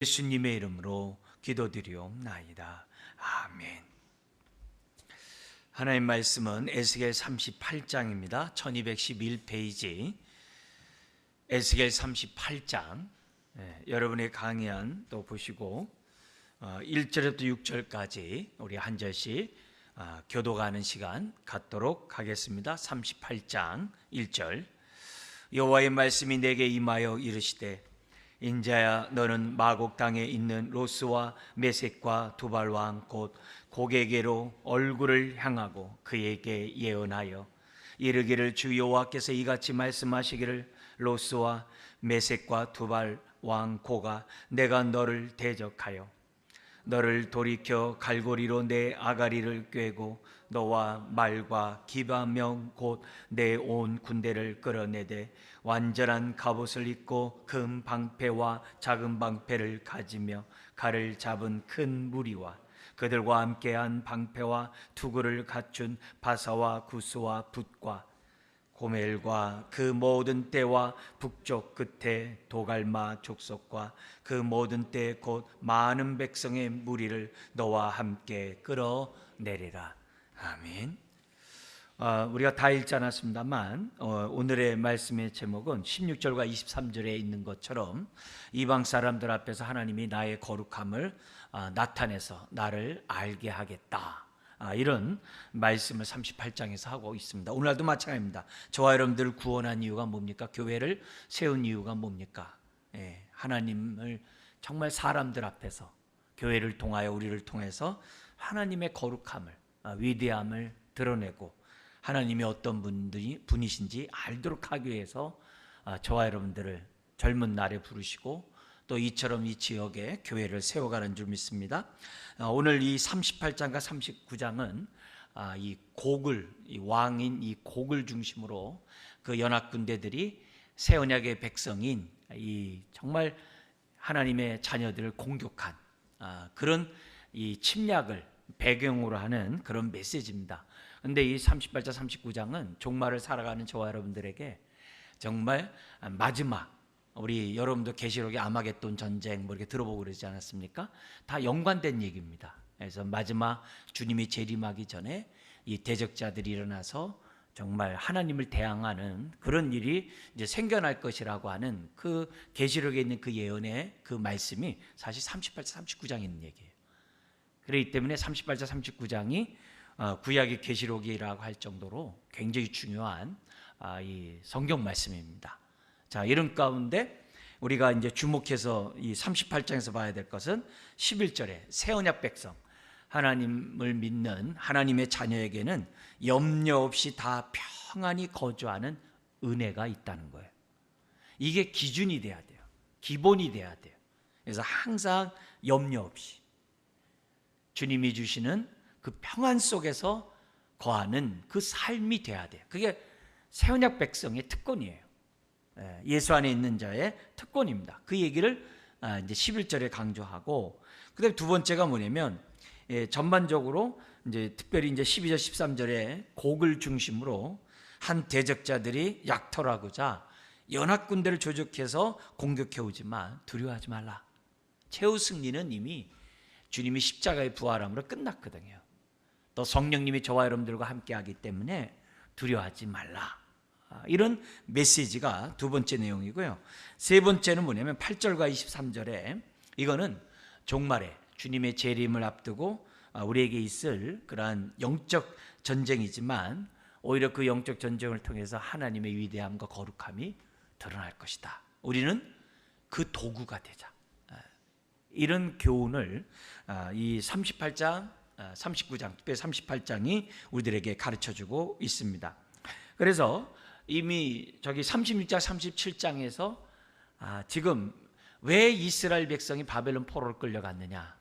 예수님의 이름으로 기도드리옵나이다. 아멘. 하나님 말씀은 에스겔 38장입니다. 1211페이지 에스겔 38장. 여러분의 강의안 또 보시고 1절부터 6절까지 우리 한 절씩 교도하는 시간 갖도록 하겠습니다. 38장 1절. 여호와의 말씀이 내게 임하여 이르시되, 인자야, 너는 마곡 땅에 있는 로스와 메섹과 두발 왕 곧 고게게로 얼굴을 향하고 그에게 예언하여 이르기를, 주 여호와께서 이같이 말씀하시기를, 로스와 메섹과 두발 왕 고가 내가 너를 대적하여 너를 돌이켜 갈고리로 내 아가리를 꿰고 너와 말과 기바명 곧 내 온 군대를 끌어내되 완전한 갑옷을 입고 금 방패와 작은 방패를 가지며 칼을 잡은 큰 무리와 그들과 함께한 방패와 투구를 갖춘 바사와 구스와 붓과 고멜과 그 모든 떼와 북쪽 끝에 도갈마 족속과 그 모든 떼 곧 많은 백성의 무리를 너와 함께 끌어내리라. 아멘. 우리가 다 읽지 않았습니다만 오늘의 말씀의 제목은 16절과 23절에 있는 것처럼 이방 사람들 앞에서 하나님이 나의 거룩함을 나타내서 나를 알게 하겠다, 이런 말씀을 38장에서 하고 있습니다. 오늘날도 마찬가지입니다. 저와 여러분들을 구원한 이유가 뭡니까? 교회를 세운 이유가 뭡니까? 하나님을 정말 사람들 앞에서 교회를 통하여 우리를 통해서 하나님의 거룩함을, 위대함을 드러내고 하나님이 어떤 분이신지 알도록 하기 위해서 저와 여러분들을 젊은 날에 부르시고 또 이처럼 이 지역에 교회를 세워가는 줄 믿습니다. 오늘 이 38장과 39장은 이 곡을, 이 왕인 이 곡을 중심으로 그 연합군대들이 새 언약의 백성인 이 정말 하나님의 자녀들을 공격한 그런 이 침략을 배경으로 하는 그런 메시지입니다. 그런데 이 38장 39장은 종말을 살아가는 저와 여러분들에게 정말 마지막, 우리 여러분도 계시록의 아마겟돈 전쟁 뭐 이렇게 들어보고 그러지 않았습니까? 다 연관된 얘기입니다. 그래서 마지막 주님이 재림하기 전에 이 대적자들이 일어나서 정말 하나님을 대항하는 그런 일이 이제 생겨날 것이라고 하는 그 계시록에 있는 그 예언의 그 말씀이 사실 38장 39장에 있는 얘기예요. 그렇기 때문에 38장 39장이 구약의 계시록이라고 할 정도로 굉장히 중요한 이 성경 말씀입니다. 자, 이런 가운데 우리가 이제 주목해서 이 38장에서 봐야 될 것은 11절에 새 언약 백성, 하나님을 믿는 하나님의 자녀에게는 염려 없이 다 평안히 거주하는 은혜가 있다는 거예요. 이게 기준이 돼야 돼요. 기본이 돼야 돼요. 그래서 항상 염려 없이 주님이 주시는 그 평안 속에서 거하는 그 삶이 돼야 돼요. 그게 새 언약 백성의 특권이에요. 예수 안에 있는 자의 특권입니다. 그 얘기를 이제 11절에 강조하고, 그다음에 두 번째가 뭐냐면 전반적으로 이제 특별히 이제 12절 13절에 곡을 중심으로 한 대적자들이 약탈하고자 연합군대를 조직해서 공격해 오지만 두려워하지 말라. 최후 승리는 이미 주님이 십자가의 부활함으로 끝났거든요. 또 성령님이 저와 여러분들과 함께하기 때문에 두려워하지 말라. 이런 메시지가 두 번째 내용이고요. 세 번째는 뭐냐면 8절과 23절에 이거는 종말에 주님의 재림을 앞두고 우리에게 있을 그러한 영적 전쟁이지만 오히려 그 영적 전쟁을 통해서 하나님의 위대함과 거룩함이 드러날 것이다. 우리는 그 도구가 되자. 이런 교훈을 이 38장, 39장, 특별히 38장이 우리들에게 가르쳐주고 있습니다. 그래서 이미 저기 36장, 37장에서 지금 왜 이스라엘 백성이 바벨론 포로로 끌려갔느냐,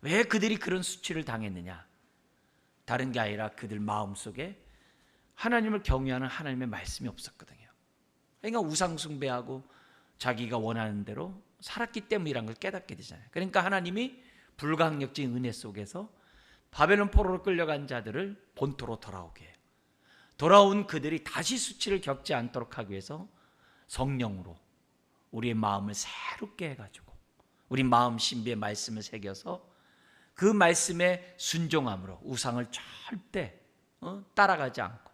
왜 그들이 그런 수치를 당했느냐, 다른 게 아니라 그들 마음속에 하나님을 경외하는 하나님의 말씀이 없었거든요. 그러니까 우상 숭배하고 자기가 원하는 대로 살았기 때문이라는 걸 깨닫게 되잖아요. 그러니까 하나님이 불가항력적인 은혜 속에서 바벨론 포로로 끌려간 자들을 본토로 돌아오게 해요. 돌아온 그들이 다시 수치를 겪지 않도록 하기 위해서 성령으로 우리의 마음을 새롭게 해가지고 우리 마음 신비의 말씀을 새겨서 그 말씀에 순종함으로 우상을 절대 따라가지 않고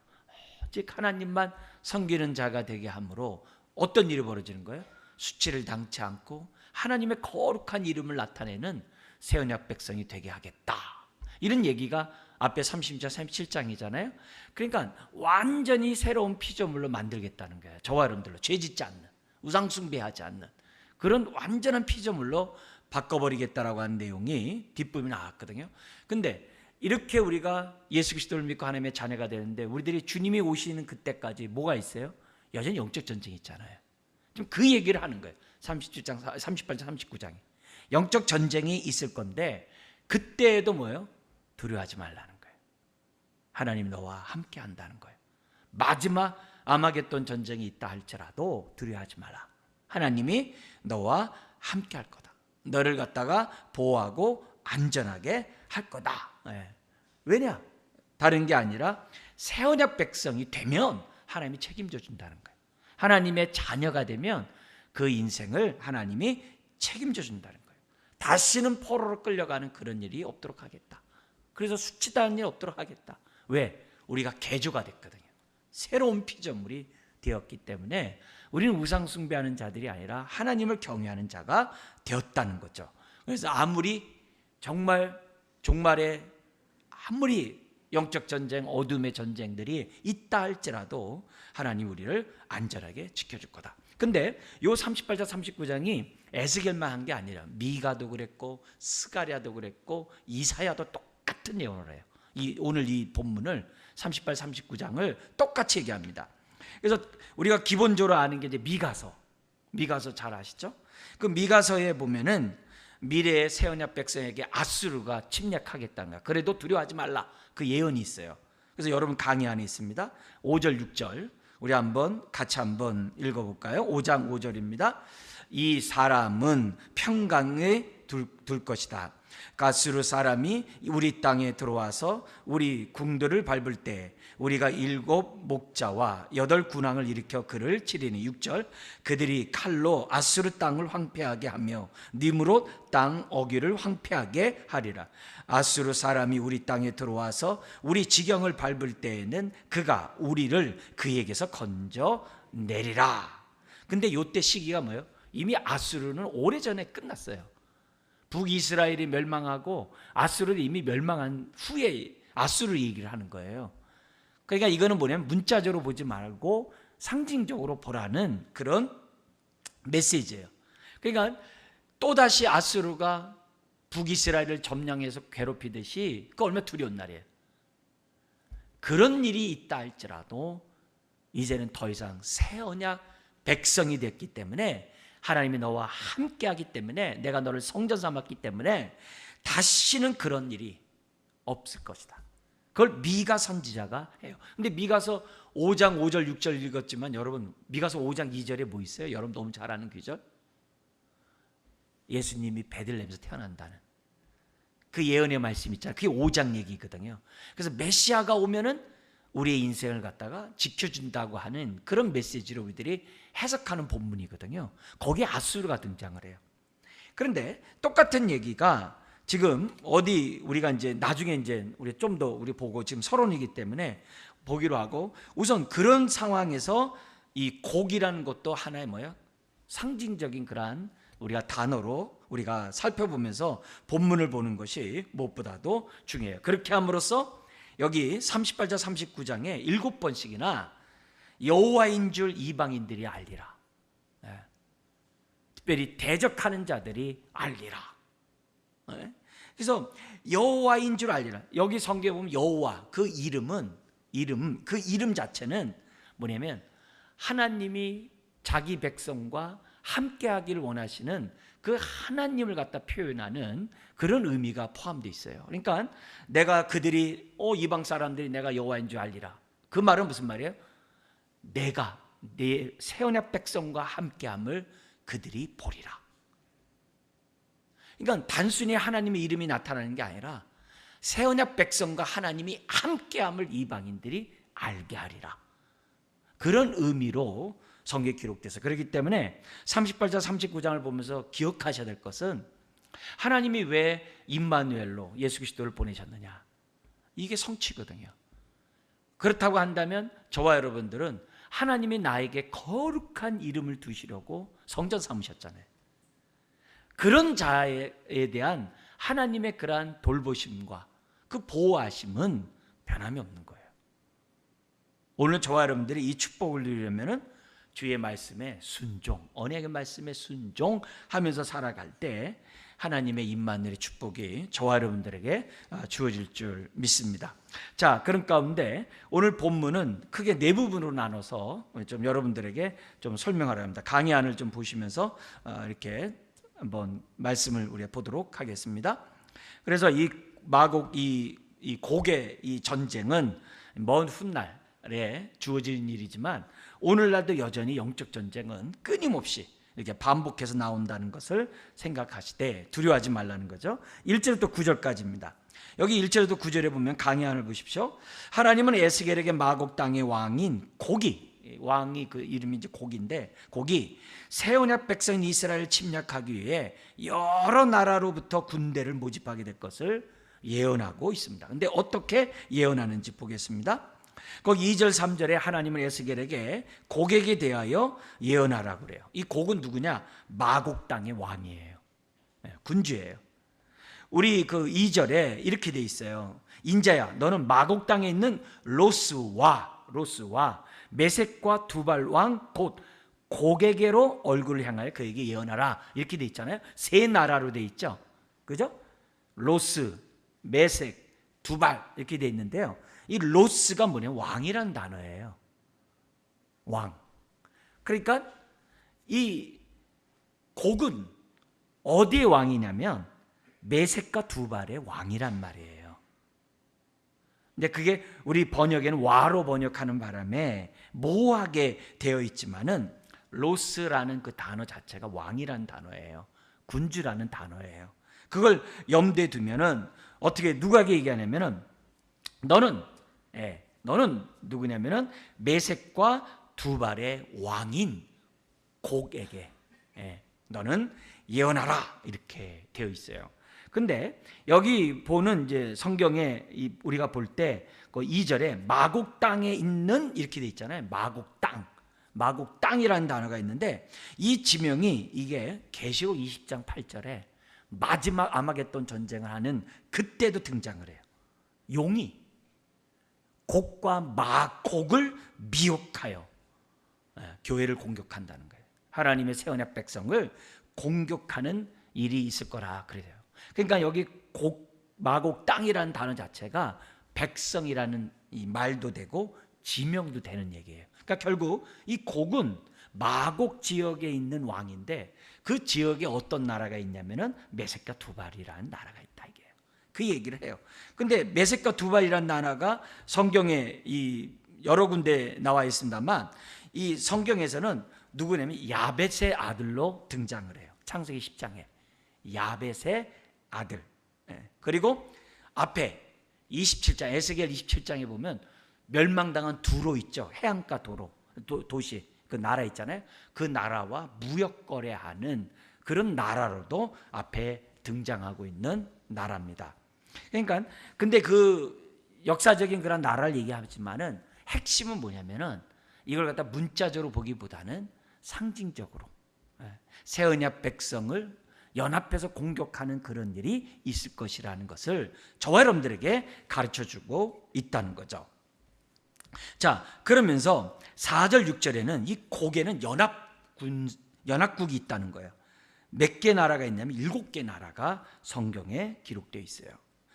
오직 하나님만 섬기는 자가 되게 함으로 어떤 일이 벌어지는 거예요? 수치를 당치 않고 하나님의 거룩한 이름을 나타내는 새 언약 백성이 되게 하겠다. 이런 얘기가 앞에 36장 37장이잖아요. 그러니까 완전히 새로운 피조물로 만들겠다는 거예요. 저와 여러분들로 죄짓지 않는, 우상 숭배하지 않는 그런 완전한 피조물로 바꿔버리겠다라고 하는 내용이 뒷부분에 나왔거든요. 근데 이렇게 우리가 예수 그리스도를 믿고 하나님의 자녀가 되는데 우리들이 주님이 오시는 그때까지 뭐가 있어요? 여전히 영적 전쟁이 있잖아요. 지금 그 얘기를 하는 거예요. 37장, 38장, 39장에 영적 전쟁이 있을 건데 그때에도 뭐예요? 두려워하지 말라는 거예요. 하나님 너와 함께 한다는 거예요. 마지막 아마겟돈 전쟁이 있다 할지라도 두려워하지 마라. 하나님이 너와 함께 할 거다. 너를 갖다가 보호하고 안전하게 할 거다. 왜냐? 다른 게 아니라 새 언약 백성이 되면 하나님이 책임져 준다는 거예요. 하나님의 자녀가 되면 그 인생을 하나님이 책임져 준다는 거예요. 다시는 포로로 끌려가는 그런 일이 없도록 하겠다. 그래서 수치당하는 일 없도록 하겠다. 왜? 우리가 개조가 됐거든요. 새로운 피조물이 되었기 때문에 우리는 우상 숭배하는 자들이 아니라 하나님을 경외하는 자가 되었다는 거죠. 그래서 아무리 정말 종말에 아무리 영적 전쟁, 어둠의 전쟁들이 있다 할지라도 하나님 우리를 안전하게 지켜줄 거다. 근데 요 38장 39장이 에스겔만 한 게 아니라 미가도 그랬고 스가랴도 그랬고 이사야도 똑같은 예언을 해요. 오늘 이 본문을 38, 39장을 똑같이 얘기합니다. 그래서 우리가 기본적으로 아는 게 이제 미가서 잘 아시죠? 그 미가서에 보면은 미래의 새 언약 백성에게 아수르가 침략하겠다는 거야. 그래도 두려워하지 말라. 그 예언이 있어요. 그래서 여러분 강의 안에 있습니다. 5절 6절 우리 같이 한번 읽어볼까요? 5장 5절입니다. 이 사람은 평강에 둘 것이다. 가스루 사람이 우리 땅에 들어와서 우리 궁들을 밟을 때 우리가 7 목자와 8 군왕을 일으켜 그를 치리니 6절 그들이 칼로 아수르 땅을 황폐하게 하며 니므롯 땅 어귀를 황폐하게 하리라. 아수르 사람이 우리 땅에 들어와서 우리 지경을 밟을 때에는 그가 우리를 그에게서 건져내리라. 근데 요때 시기가 뭐예요? 이미 아수르는 오래전에 끝났어요. 북이스라엘이 멸망하고 아수르는 이미 멸망한 후에 아수르 얘기를 하는 거예요. 그러니까 이거는 뭐냐면 문자적으로 보지 말고 상징적으로 보라는 그런 메시지예요. 그러니까 또다시 아수르가 북이스라엘을 점령해서 괴롭히듯이 그 얼마나 두려운 날이에요. 그런 일이 있다 할지라도 이제는 더 이상 새 언약 백성이 됐기 때문에 하나님이 너와 함께하기 때문에 내가 너를 성전 삼았기 때문에 다시는 그런 일이 없을 것이다. 그걸 미가 선지자가 해요. 근데 미가서 5장 5절 6절 읽었지만 여러분 미가서 5장 2절에 뭐 있어요? 여러분 너무 잘 아는 귀절. 예수님이 베들레헴에서 태어난다는 그 예언의 말씀 있잖아요. 그게 5장 얘기거든요. 그래서 메시아가 오면은 우리의 인생을 갖다가 지켜준다고 하는 그런 메시지로 우리들이 해석하는 본문이거든요. 거기에 아수르가 등장을 해요. 그런데 똑같은 얘기가 지금 어디 우리가 이제 나중에 이제 우리 좀 더 우리 보고 지금 서론이기 때문에 보기로 하고 우선 그런 상황에서 이 곡이라는 것도 하나의 뭐야? 상징적인 그러한 우리가 단어로 우리가 살펴보면서 본문을 보는 것이 무엇보다도 중요해요. 그렇게 함으로써 여기 38장 39장에 7번씩이나 여호와인 줄 이방인들이 알리라. 특별히 대적하는 자들이 알리라. 그래서 여호와인 줄 알리라. 여기 성경에 보면 여호와 그 이름 자체는 뭐냐면 하나님이 자기 백성과 함께하기를 원하시는 그 하나님을 갖다 표현하는 그런 의미가 포함되어 있어요. 그러니까 내가 그들이 이방 사람들이 내가 여호와인 줄 알리라. 그 말은 무슨 말이에요? 내가 내 새 언약 백성과 함께함을 그들이 보리라. 그러니까 단순히 하나님의 이름이 나타나는 게 아니라 새 언약 백성과 하나님이 함께함을 이방인들이 알게 하리라. 그런 의미로 성경에 기록돼서. 그렇기 때문에 38장 39장을 보면서 기억하셔야 될 것은 하나님이 왜 임마누엘로 예수 그리스도를 보내셨느냐, 이게 성취거든요. 그렇다고 한다면 저와 여러분들은 하나님이 나에게 거룩한 이름을 두시려고 성전 삼으셨잖아요. 그런 자에 대한 하나님의 그러한 돌보심과 그 보호하심은 변함이 없는 거예요. 오늘 저와 여러분들이 이 축복을 누리려면 주의 말씀에 순종, 언약의 말씀에 순종하면서 살아갈 때 하나님의 임마누엘의 축복이 저와 여러분들에게 주어질 줄 믿습니다. 자, 그런 가운데 오늘 본문은 크게 네 부분으로 나눠서 좀 여러분들에게 좀 설명하려 합니다. 강의안을 좀 보시면서 이렇게 한번 말씀을 우리가 보도록 하겠습니다. 그래서 이 마곡 이 곡의 이 전쟁은 먼 훗날에 주어진 일이지만 오늘날도 여전히 영적 전쟁은 끊임없이 이렇게 반복해서 나온다는 것을 생각하시되 두려워하지 말라는 거죠. 1절부터 9절까지입니다. 여기 1절부터 9절에 보면 강의안을 보십시오. 하나님은 에스겔에게 마곡 땅의 왕인 곡이, 왕이 그 이름이 이제 곡인데, 곡이 새 언약 백성인 이스라엘을 침략하기 위해 여러 나라로부터 군대를 모집하게 될 것을 예언하고 있습니다. 근데 어떻게 예언하는지 보겠습니다. 거기 2절 3절에 하나님은 에스겔에게 곡에게 대하여 예언하라고 그래요. 이 곡은 누구냐? 마곡 땅의 왕이에요. 군주예요. 우리 그 2절에 이렇게 돼 있어요. 인자야, 너는 마곡 땅에 있는 로스와 메섹과 두발 왕 곧 곡에게로 얼굴을 향하여 그에게 예언하라, 이렇게 돼 있잖아요. 세 나라로 돼 있죠, 그죠? 로스, 메섹, 두발 이렇게 돼 있는데요. 이 로스가 뭐냐면 왕이라는 단어예요. 왕. 그러니까 이 곡은 어디의 왕이냐면 메섹과 두발의 왕이란 말이에요. 근데 그게 우리 번역에는 와로 번역하는 바람에 모호하게 되어 있지만은 로스라는 그 단어 자체가 왕이라는 단어예요. 군주라는 단어예요. 그걸 염두에 두면은 어떻게 누가 얘기하냐면은 너는 누구냐면은 메섹과 두발의 왕인 곡에게 너는 예언하라, 이렇게 되어 있어요. 근데 여기 보는 이제 성경에 우리가 볼 때 그 2절에 마곡 땅에 있는 이렇게 돼 있잖아요. 마곡 땅이라는 단어가 있는데 이 지명이 이게 계시록 20장 8절에 마지막 아마겟돈 전쟁을 하는 그때도 등장을 해요. 용이 곡과 마곡을 미혹하여 교회를 공격한다는 거예요. 하나님의 새 언약 백성을 공격하는 일이 있을 거라 그래요. 그러니까 여기 마곡 땅이라는 단어 자체가 백성이라는 이 말도 되고 지명도 되는 얘기예요. 그러니까 결국 이 곡은 마곡 지역에 있는 왕인데 그 지역에 어떤 나라가 있냐면은 메섹과 두발이라는 나라가 있다, 이게요. 그 얘기를 해요. 근데 메섹과 두발이라는 나라가 성경에 이 여러 군데 나와 있습니다만 이 성경에서는 누구냐면 야벳의 아들로 등장을 해요. 창세기 10장에 야벳의 아들. 그리고 앞에 27장 에스겔 27장에 보면 멸망당한 두로 있죠. 해안가 도시 그 나라 있잖아요. 그 나라와 무역 거래하는 그런 나라로도 앞에 등장하고 있는 나라입니다. 그러니까 근데 그 역사적인 그런 나라를 얘기하지만은 핵심은 뭐냐면은 이걸 갖다 문자적으로 보기보다는 상징적으로 새 언약 백성을 연합해서 공격하는 그런 일이 있을 것이라는 것을 저와 여러분들에게 가르쳐주고 있다는 거죠. 자, 그러면서 4절 6절에는 이 곡에는 연합국이 있다는 거예요. 몇 개 나라가 있냐면 7개 나라가 성경에 기록되어 있어요.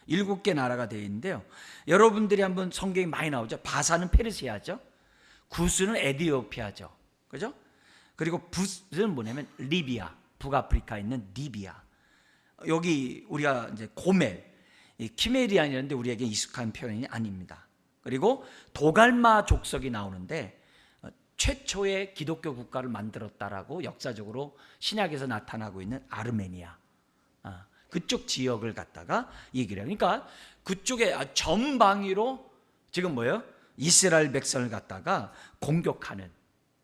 7개 나라가 되어 있는데요. 여러분들이 한번 성경이 많이 나오죠. 바사는 페르시아죠. 구스는 에디오피아죠. 그죠? 그리고 붓은 뭐냐면 리비아, 북아프리카에 있는 리비아. 여기 우리가 이제 고멜, 키메리안이라는데 우리에게 익숙한 표현이 아닙니다. 그리고 도갈마 족속이 나오는데 최초의 기독교 국가를 만들었다라고 역사적으로 신약에서 나타나고 있는 아르메니아, 그쪽 지역을 갖다가 얘기를 해요. 그러니까 그쪽에 전방위로 지금 뭐예요? 이스라엘 백성을 갖다가 공격하는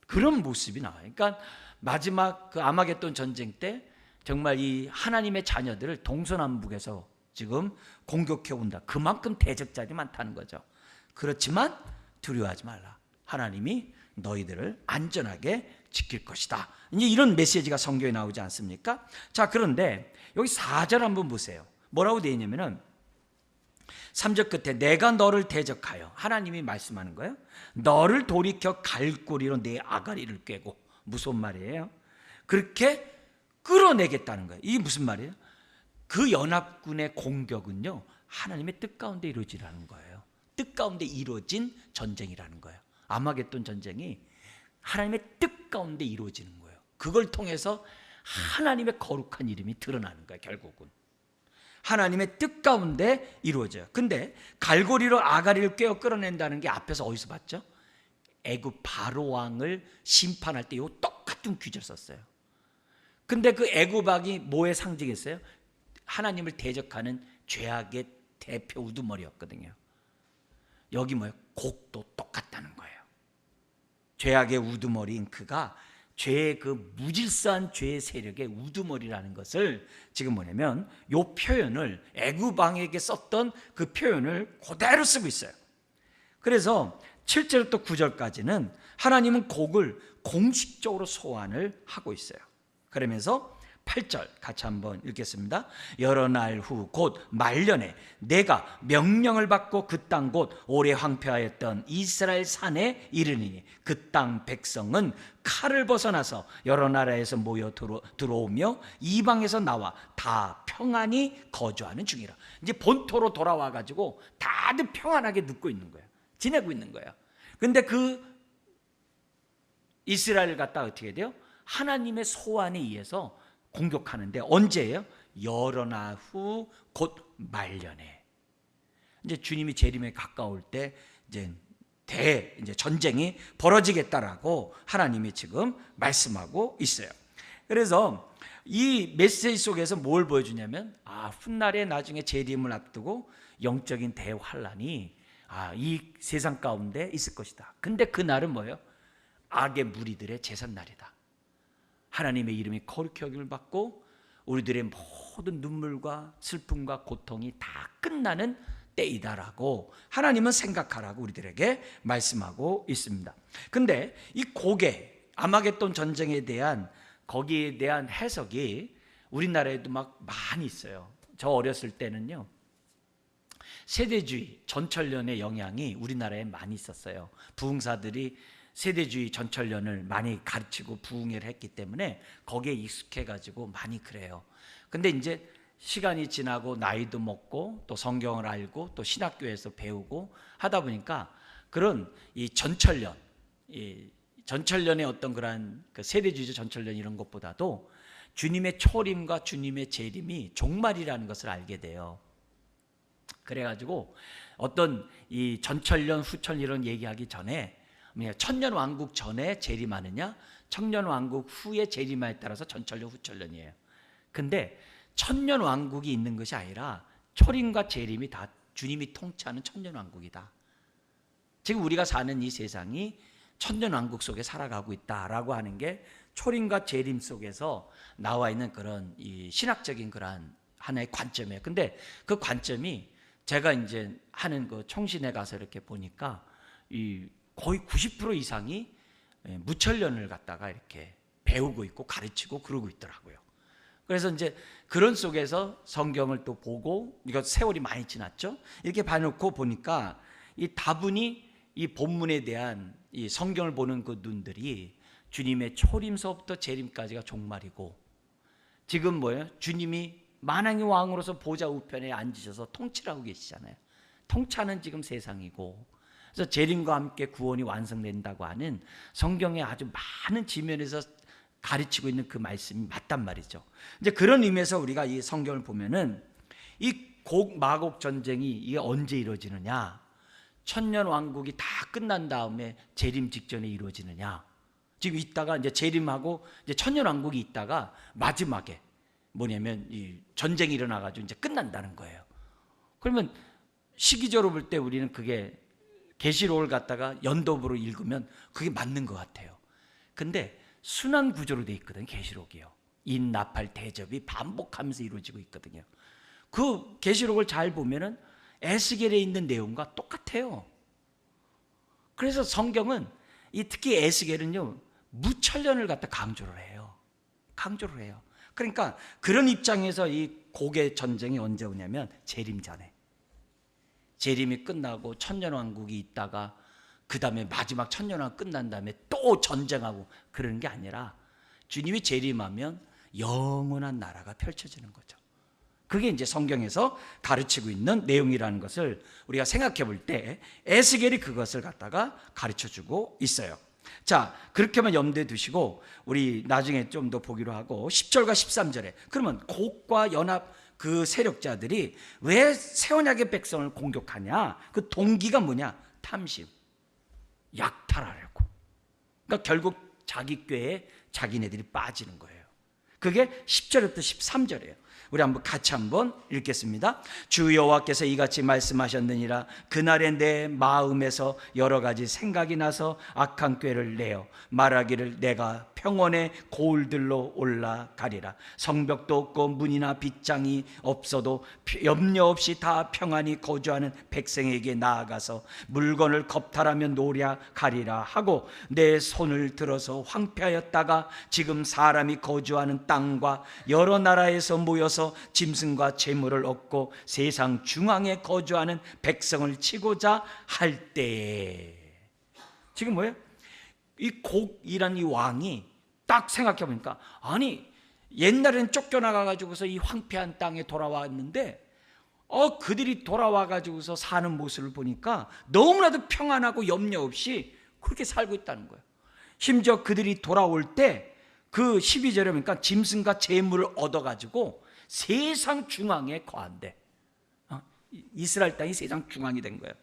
그런 모습이 나와요. 그러니까 마지막 그 아마겟돈 전쟁 때 정말 이 하나님의 자녀들을 동서남북에서 지금 공격해 온다. 그만큼 대적자들이 많다는 거죠. 그렇지만 두려워하지 말라. 하나님이 너희들을 안전하게 지킬 것이다. 이제 이런 메시지가 성경에 나오지 않습니까? 자, 그런데 여기 4절 한번 보세요. 뭐라고 되어 있냐면은 3절 끝에 내가 너를 대적하여, 하나님이 말씀하는 거예요. 너를 돌이켜 갈고리로 내 아가리를 꿰고. 무슨 말이에요? 그렇게 끌어내겠다는 거예요. 이게 무슨 말이에요? 그 연합군의 공격은요, 하나님의 뜻 가운데 이루어지라는 거예요. 뜻 가운데 이루어진 전쟁이라는 거예요. 아마겟돈 전쟁이 하나님의 뜻 가운데 이루어지는 거예요. 그걸 통해서 하나님의 거룩한 이름이 드러나는 거예요. 결국은 하나님의 뜻 가운데 이루어져요. 근데 갈고리로 아가리를 꿰어 끌어낸다는 게 앞에서 어디서 봤죠? 애굽 바로 왕을 심판할 때 이 똑같은 규제를 썼어요. 근데 그 애굽 왕이 뭐에 상징했어요? 하나님을 대적하는 죄악의 대표 우두머리였거든요. 여기 뭐예요? 곡도 똑같다는 거예요. 죄악의 우두머리인 그가 죄의 그 무질서한 죄의 세력의 우두머리라는 것을 지금 뭐냐면 이 표현을 애굽 왕에게 썼던 그 표현을 그대로 쓰고 있어요. 그래서 7절부터 9절까지는 하나님은 곡을 공식적으로 소환을 하고 있어요. 그러면서 8절 같이 한번 읽겠습니다. 여러 날 후 곧 말년에 내가 명령을 받고 그 땅 곧 오래 황폐하였던 이스라엘 산에 이르니니 그 땅 백성은 칼을 벗어나서 여러 나라에서 모여 들어오며 이방에서 나와 다 평안히 거주하는 중이라. 이제 본토로 돌아와 가지고 다들 평안하게 눕고 있는 거예요. 지내고 있는 거예요. 근데 그 이스라엘을 갖다 어떻게 돼요? 하나님의 소환에 의해서 공격하는데 언제예요? 여러 날 후 곧 말년에. 이제 주님이 재림에 가까울 때 이제 이제 전쟁이 벌어지겠다라고 하나님이 지금 말씀하고 있어요. 그래서 이 메시지 속에서 뭘 보여주냐면 훗날에 나중에 재림을 앞두고 영적인 대환란이 이 세상 가운데 있을 것이다. 근데 그 날은 뭐예요? 악의 무리들의 제삿날이다. 하나님의 이름이 거룩히 여김을 받고 우리들의 모든 눈물과 슬픔과 고통이 다 끝나는 때이다라고 하나님은 생각하라고 우리들에게 말씀하고 있습니다. 근데 이 곡의 아마겟돈 전쟁에 대한 거기에 대한 해석이 우리나라에도 막 많이 있어요. 저 어렸을 때는요, 세대주의 전철련의 영향이 우리나라에 많이 있었어요. 부흥사들이 세대주의 전철련을 많이 가르치고 부흥회를 했기 때문에 거기에 익숙해가지고 많이 그래요. 근데 이제 시간이 지나고 나이도 먹고 또 성경을 알고 또 신학교에서 배우고 하다 보니까 그런 이 전철련, 이 전철련의 어떤 그러한 그 세대주의적 전철련 이런 것보다도 주님의 초림과 주님의 재림이 종말이라는 것을 알게 돼요. 그래가지고 어떤 이 전철련, 후철 이런 얘기하기 전에 천년왕국 전에 재림하느냐 천년왕국 후에 재림하에 따라서 전철련, 후철련이에요. 근데 천년왕국이 있는 것이 아니라 초림과 재림이 다 주님이 통치하는 천년왕국이다. 지금 우리가 사는 이 세상이 천년왕국 속에 살아가고 있다라고 하는 게 초림과 재림 속에서 나와 있는 그런 이 신학적인 그런 하나의 관점이에요. 근데 그 관점이 제가 이제 하는 그 총신에 가서 이렇게 보니까 이 거의 90% 이상이 무철련을 갖다가 이렇게 배우고 있고 가르치고 그러고 있더라고요. 그래서 이제 그런 속에서 성경을 또 보고, 이거 세월이 많이 지났죠. 이렇게 봐놓고 보니까 이 다분히 이 본문에 대한 이 성경을 보는 그 눈들이 주님의 초림서부터 재림까지가 종말이고, 지금 뭐예요? 주님이 만왕의 왕으로서 보좌 우편에 앉으셔서 통치를 하고 계시잖아요. 통치하는 지금 세상이고, 그래서 재림과 함께 구원이 완성된다고 하는 성경의 아주 많은 지면에서 가르치고 있는 그 말씀이 맞단 말이죠. 이제 그런 의미에서 우리가 이 성경을 보면은 이 마곡 전쟁이 이게 언제 이루어지느냐? 천년 왕국이 다 끝난 다음에 재림 직전에 이루어지느냐? 지금 있다가 이제 재림하고 이제 천년 왕국이 있다가 마지막에 뭐냐면 이 전쟁이 일어나가지고 이제 끝난다는 거예요. 그러면 시기적으로 볼 때 우리는 그게 계시록을 갖다가 연도부로 읽으면 그게 맞는 것 같아요. 근데 순환 구조로 돼 있거든요. 계시록이요. 인나팔 대접이 반복하면서 이루어지고 있거든요. 그 계시록을 잘 보면은 에스겔에 있는 내용과 똑같아요. 그래서 성경은 특히 에스겔은요 무천년을 갖다 강조를 해요. 그러니까 그런 입장에서 이 고개 전쟁이 언제 오냐면 재림 전에. 재림이 끝나고 천년왕국이 있다가 그 다음에 마지막 천년왕국 끝난 다음에 또 전쟁하고 그러는 게 아니라 주님이 재림하면 영원한 나라가 펼쳐지는 거죠. 그게 이제 성경에서 가르치고 있는 내용이라는 것을 우리가 생각해 볼 때 에스겔이 그것을 갖다가 가르쳐 주고 있어요. 자, 그렇게만 염두에 두시고 우리 나중에 좀 더 보기로 하고 10절과 13절에 그러면 곡과 연합 그 세력자들이 왜 새 언약의 백성을 공격하냐? 그 동기가 뭐냐? 탐심, 약탈하려고. 그러니까 결국 자기 꾀에 자기네들이 빠지는 거예요. 그게 10절부터 13절이에요. 우리 같이 한번 읽겠습니다. 주 여호와께서 이같이 말씀하셨느니라. 그날에 내 마음에서 여러 가지 생각이 나서 악한 꾀를 내어 말하기를 내가 평원의 고을들로 올라가리라. 성벽도 없고 문이나 빗장이 없어도 염려 없이 다 평안히 거주하는 백성에게 나아가서 물건을 겁탈하며 노랴 가리라 하고 내 손을 들어서 황폐하였다가 지금 사람이 거주하는 땅과 여러 나라에서 모여서 짐승과 재물을 얻고 세상 중앙에 거주하는 백성을 치고자 할 때에 지금 뭐예요? 이 곡이란 이 왕이 딱 생각해 보니까 아니 옛날에는 쫓겨나가 가지고서 이 황폐한 땅에 돌아왔는데 그들이 돌아와 가지고서 사는 모습을 보니까 너무나도 평안하고 염려 없이 그렇게 살고 있다는 거예요. 심지어 그들이 돌아올 때 그 12절에 보니까 짐승과 재물을 얻어 가지고 세상 중앙에 거한대. 이스라엘 땅이 세상 중앙이 된 거예요.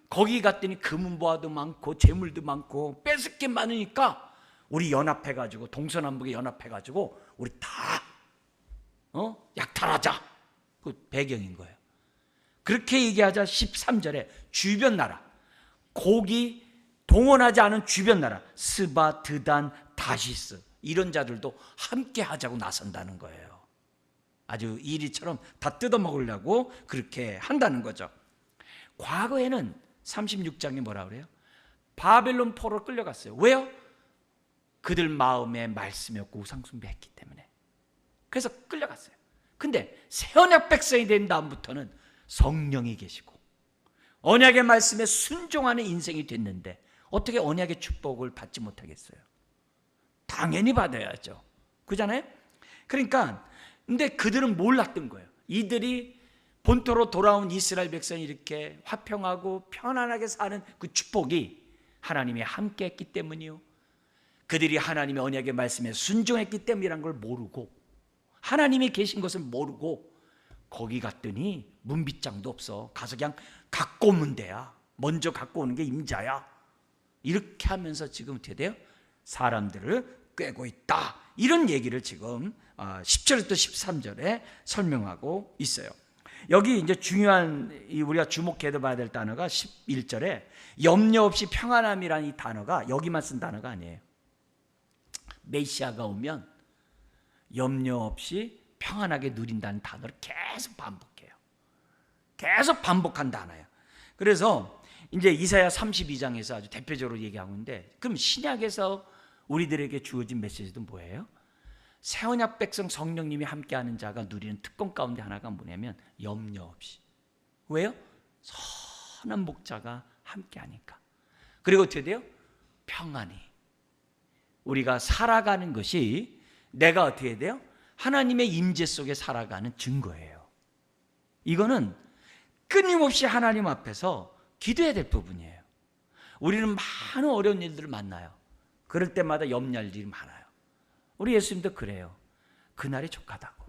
거기 갔더니 금은보화도 많고 재물도 많고 뺏을 게 많으니까 우리 연합해가지고 동서남북에 연합해가지고 우리 다 약탈하자. 그 배경인 거예요. 그렇게 얘기하자 13절에 주변 나라 곡이 동원하지 않은 주변 나라 스바, 드단, 다시스 이런 자들도 함께 하자고 나선다는 거예요. 아주 이리처럼 다 뜯어먹으려고 그렇게 한다는 거죠. 과거에는 36장에 뭐라 그래요? 바벨론 포로 끌려갔어요. 왜요? 그들 마음에 말씀이 없고 우상숭배했기 때문에. 그래서 끌려갔어요. 근데 새 언약 백성이 된 다음부터는 성령이 계시고 언약의 말씀에 순종하는 인생이 됐는데 어떻게 언약의 축복을 받지 못하겠어요? 당연히 받아야죠. 그잖아요? 그러니까 근데 그들은 몰랐던 거예요. 이들이 본토로 돌아온 이스라엘 백성이 이렇게 화평하고 편안하게 사는 그 축복이 하나님이 함께 했기 때문이요. 그들이 하나님의 언약의 말씀에 순종했기 때문이라는 걸 모르고 하나님이 계신 것을 모르고 거기 갔더니 문빗장도 없어. 가서 그냥 갖고 오면 돼야. 먼저 갖고 오는 게 임자야. 이렇게 하면서 지금 어떻게 돼요? 사람들을 꿰고 있다. 이런 얘기를 지금 10절부터 13절에 설명하고 있어요. 여기 이제 중요한 우리가 주목해서 봐야 될 단어가 11절에 염려 없이 평안함이라는 이 단어가 여기만 쓴 단어가 아니에요. 메시아가 오면 염려 없이 평안하게 누린다는 단어를 계속 반복해요. 계속 반복한 단어예요. 그래서 이제 이사야 32장에서 아주 대표적으로 얘기하고 있는데 그럼 신약에서 우리들에게 주어진 메시지도 뭐예요? 새 언약 백성 성령님이 함께하는 자가 누리는 특권 가운데 하나가 뭐냐면 염려 없이. 왜요? 선한 목자가 함께하니까. 그리고 어떻게 돼요? 평안히. 우리가 살아가는 것이 내가 어떻게 돼요? 하나님의 임재 속에 살아가는 증거예요. 이거는 끊임없이 하나님 앞에서 기도해야 될 부분이에요. 우리는 많은 어려운 일들을 만나요. 그럴 때마다 염려할 일이 많아요. 우리 예수님도 그래요. 그날이 족하다고.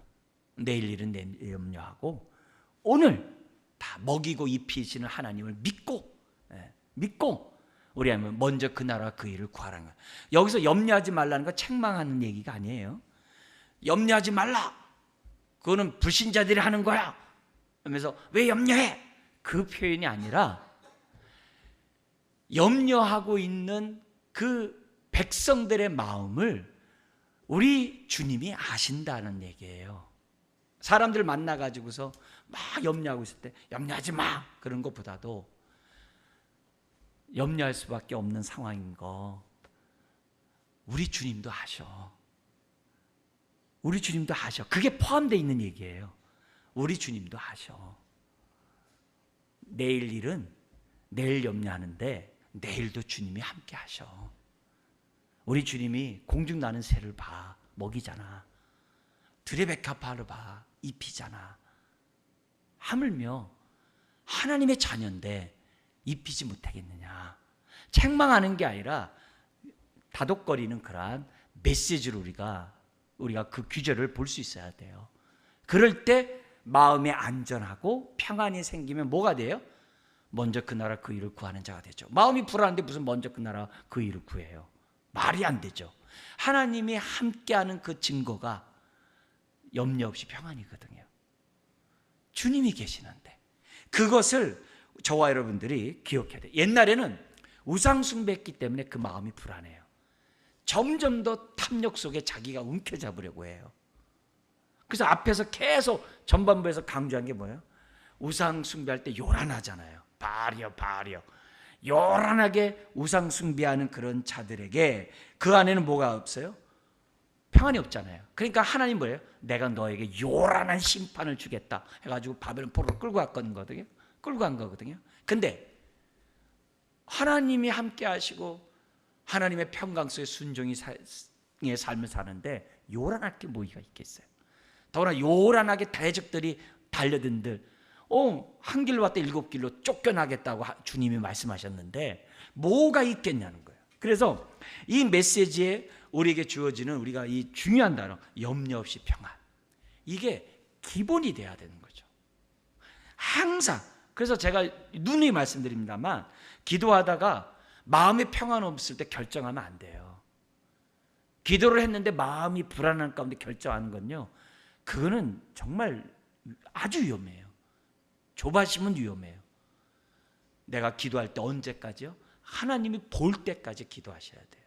내일 일은 내일 염려하고 오늘 다 먹이고 입히시는 하나님을 믿고 우리 하면 먼저 그 나라와 그 일을 구하라는 거예요. 여기서 염려하지 말라는 건 책망하는 얘기가 아니에요. 염려하지 말라. 그거는 불신자들이 하는 거야. 하면서 왜 염려해? 그 표현이 아니라 염려하고 있는 그 백성들의 마음을 우리 주님이 아신다는 얘기예요. 사람들 만나가지고서 막 염려하고 있을 때 염려하지 마 그런 것보다도 염려할 수밖에 없는 상황인 거 우리 주님도 아셔. 우리 주님도 아셔. 그게 포함되어 있는 얘기예요. 우리 주님도 아셔. 내일 일은 내일 염려하는데 내일도 주님이 함께 하셔. 우리 주님이 공중 나는 새를 봐. 먹이잖아. 들의 백합화를 봐. 입히잖아. 하물며 하나님의 자녀인데 입히지 못하겠느냐. 책망하는 게 아니라 다독거리는 그러한 메시지로 우리가 그 규절을 볼 수 있어야 돼요. 그럴 때 마음이 안전하고 평안이 생기면 뭐가 돼요? 먼저 그 나라 그 일을 구하는 자가 되죠. 마음이 불안한데 무슨 먼저 그 나라 그 일을 구해요? 말이 안 되죠. 하나님이 함께하는 그 증거가 염려 없이 평안이거든요. 주님이 계시는데 그것을 저와 여러분들이 기억해야 돼요. 옛날에는 우상 숭배했기 때문에 그 마음이 불안해요. 점점 더 탐욕 속에 자기가 움켜잡으려고 해요. 그래서 앞에서 계속 전반부에서 강조한 게 뭐예요? 우상 숭배할 때 요란하잖아요. 바려 요란하게 우상 숭배하는 그런 자들에게 그 안에는 뭐가 없어요? 평안이 없잖아요. 그러니까 하나님 뭐예요? 내가 너에게 요란한 심판을 주겠다 해가지고 바벨론 포로로 끌고 간 거거든요. 근데 하나님이 함께 하시고 하나님의 평강 속에 순종의 삶을 사는데 요란할 게 뭐가 있겠어요? 더구나 요란하게 대적들이 달려든들 한 길로 왔다 7길로 쫓겨나겠다고 주님이 말씀하셨는데 뭐가 있겠냐는 거예요. 그래서 이 메시지에 우리에게 주어지는 우리가 이 중요한 단어 염려 없이 평안, 이게 기본이 돼야 되는 거죠. 항상. 그래서 제가 누누이 말씀드립니다만 기도하다가 마음에 평안 없을 때 결정하면 안 돼요. 기도를 했는데 마음이 불안한 가운데 결정하는 건요, 그거는 정말 아주 위험해요. 조바심은 위험해요. 내가 기도할 때 언제까지요? 하나님이 볼 때까지 기도하셔야 돼요.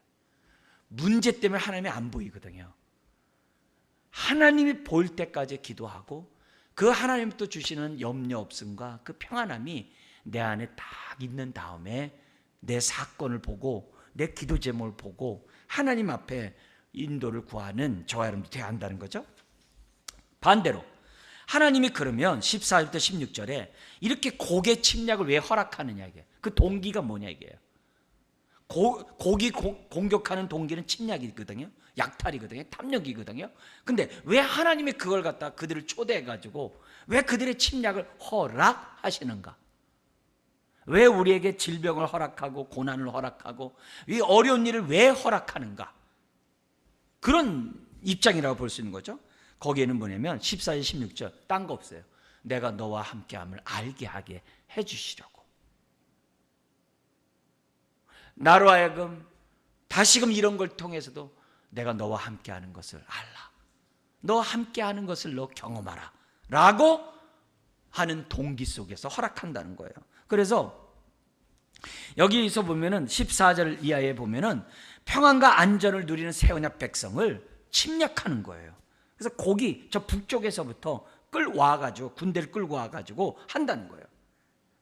문제 때문에 하나님이 안 보이거든요. 하나님이 볼 때까지 기도하고 그 하나님부터 주시는 염려 없음과 그 평안함이 내 안에 딱 있는 다음에 내 사건을 보고 내 기도 제목을 보고 하나님 앞에 인도를 구하는 저와 여러분도 되어야 한다는 거죠. 반대로 하나님이 그러면 14절부터 16절에 이렇게 고개 침략을 왜 허락하느냐, 이게 그 동기가 뭐냐, 이게요. 고기 공격하는 동기는 침략이거든요. 약탈이거든요. 탐욕이거든요. 근데 왜 하나님이 그걸 갖다 그들을 초대해가지고 왜 그들의 침략을 허락하시는가? 왜 우리에게 질병을 허락하고 고난을 허락하고 이 어려운 일을 왜 허락하는가? 그런 입장이라고 볼 수 있는 거죠. 거기에는 뭐냐면 14절 16절 딴 거 없어요. 내가 너와 함께함을 알게 하게 해주시려고. 나로 하여금 다시금 이런 걸 통해서도 내가 너와 함께하는 것을 알라. 너와 함께하는 것을 너 경험하라 라고 하는 동기 속에서 허락한다는 거예요. 그래서 여기서 보면은 14절 이하에 보면은 평안과 안전을 누리는 새 언약 백성을 침략하는 거예요. 그래서 저 북쪽에서부터 끌와가지고 군대를 끌고 와가지고 한다는 거예요.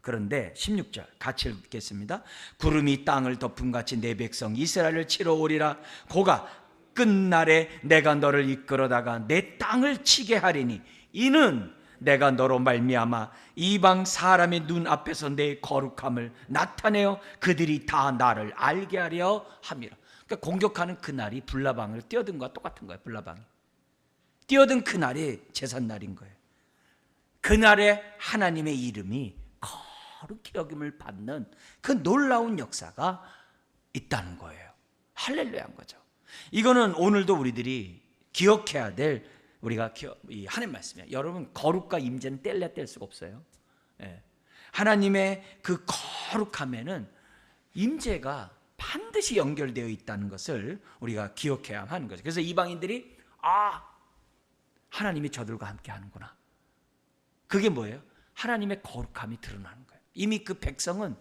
그런데 16절 같이 읽겠습니다. 구름이 땅을 덮음같이 내 백성 이스라엘을 치러 오리라. 고가 끝날에 내가 너를 이끌어다가 내 땅을 치게 하리니 이는 내가 너로 말미암아 이방 사람의 눈 앞에서 내 거룩함을 나타내어 그들이 다 나를 알게 하려 함이라. 그러니까 공격하는 그날이 불나방을 뛰어든 것과 똑같은 거예요. 불나방이 뛰어든 그날이 제삿날인 거예요. 그날에 하나님의 이름이 거룩히 여김을 받는 그 놀라운 역사가 있다는 거예요. 할렐루야인 거죠. 이거는 오늘도 우리들이 기억해야 될 우리가 이 하나님 말씀이에요. 여러분 거룩과 임재는 뗄 수가 없어요. 예. 하나님의 그 거룩함에는 임재가 반드시 연결되어 있다는 것을 우리가 기억해야 하는 거죠. 그래서 이방인들이 하나님이 저들과 함께 하는구나. 그게 뭐예요? 하나님의 거룩함이 드러나는 거예요. 이미 그 백성은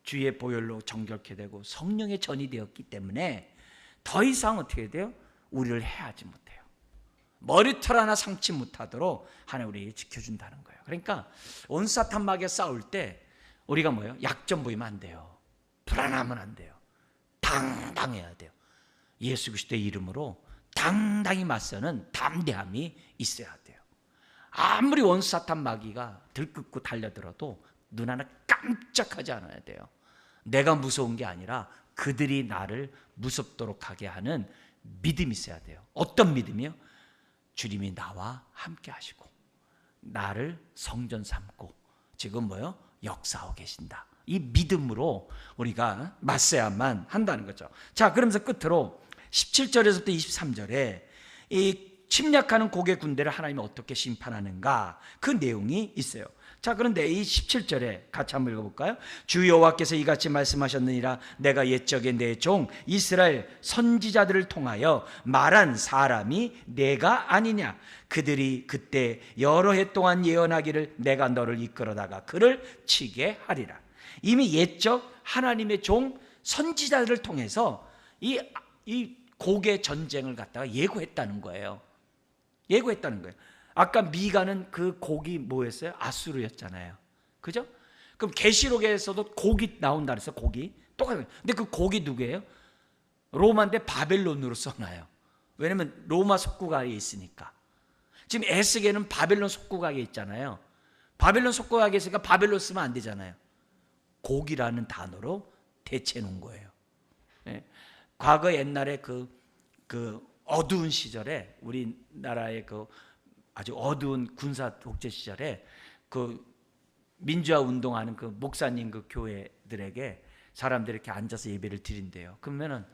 주의 보혈로 정결케 되고 성령의 전이 되었기 때문에 더 이상 어떻게 해야 돼요? 우리를 해하지 못해요. 머리털 하나 상치 못하도록 하나님 우리에게 지켜준다는 거예요. 그러니까 온 사탄 마귀와 싸울 때 우리가 뭐예요? 약점 보이면 안 돼요. 불안하면 안 돼요. 당당해야 돼요. 예수 그리스도의 이름으로 당당히 맞서는 담대함이 있어야 돼요. 아무리 온 사탄 마귀가 들끓고 달려들어도 눈 하나 깜짝하지 않아야 돼요. 내가 무서운 게 아니라 그들이 나를 무섭도록 하게 하는 믿음이 있어야 돼요. 어떤 믿음이요? 주님이 나와 함께 하시고 나를 성전 삼고 지금 뭐요? 역사하고 계신다. 이 믿음으로 우리가 맞서야만 한다는 거죠. 자, 그러면서 끝으로 17절에서부터 23절에 이 침략하는 곡의 군대를 하나님이 어떻게 심판하는가, 그 내용이 있어요. 자, 그런데 이 17절에 같이 한번 읽어볼까요? 주 여호와께서 이같이 말씀하셨느니라. 내가 옛적에 내 종 이스라엘 선지자들을 통하여 말한 사람이 내가 아니냐. 그들이 그때 여러 해 동안 예언하기를 내가 너를 이끌어다가 그를 치게 하리라. 이미 옛적 하나님의 종 선지자들을 통해서 이 곡의 전쟁을 갖다가 예고했다는 거예요. 예고했다는 거예요. 아까 미가는 그 곡이 뭐였어요? 아수르였잖아요. 그죠? 그럼 계시록에서도 곡이 나온다 그랬어요. 곡이 똑같아요. 근데 그 곡이 누구예요? 로마인데 바벨론으로 써놔요. 왜냐면 로마 속국하에 있으니까. 지금 에스겔은 바벨론 속국하에 있잖아요. 바벨론 속국하에 있으니까 바벨론 쓰면 안 되잖아요. 곡이라는 단어로 대체해 놓은 거예요. 예. 과거 옛날에 그 어두운 시절에 우리나라의 그 아주 어두운 군사 독재 시절에 그 민주화 운동하는 그 목사님 그 교회들에게 사람들이 이렇게 앉아서 예배를 드린대요. 그러면은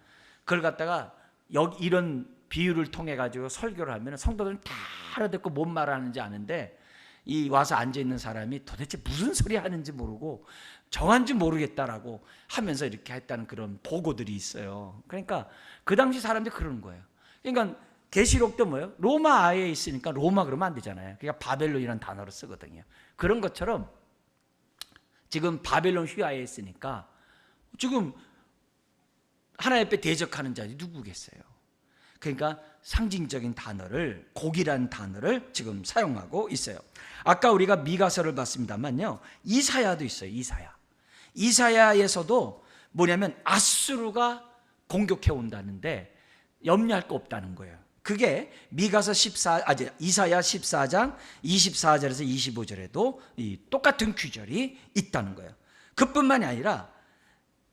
그걸 갖다가 여기 이런 비유를 통해 가지고 설교를 하면은 성도들은 다 알아듣고 뭔 말하는지 아는데 이 와서 앉아 있는 사람이 도대체 무슨 소리 하는지 모르고 정한지 모르겠다라고 하면서 이렇게 했다는 그런 보고들이 있어요. 그러니까 그 당시 사람들이 그러는 거예요. 그러니까 계시록도 뭐예요? 로마에 있으니까 로마 그러면 안 되잖아요. 그러니까 바벨론이라는 단어를 쓰거든요. 그런 것처럼 지금 바벨론 휘하에 있으니까 지금 하나님 앞에 대적하는 자들이 누구겠어요? 그러니까 상징적인 단어를, 곡이라는 단어를 지금 사용하고 있어요. 아까 우리가 미가서를 봤습니다만요, 이사야도 있어요. 이사야에서도 뭐냐면 아수르가 공격해 온다는데 염려할 거 없다는 거예요. 그게 이사야 14장 24절에서 25절에도 이 똑같은 규절이 있다는 거예요. 그뿐만이 아니라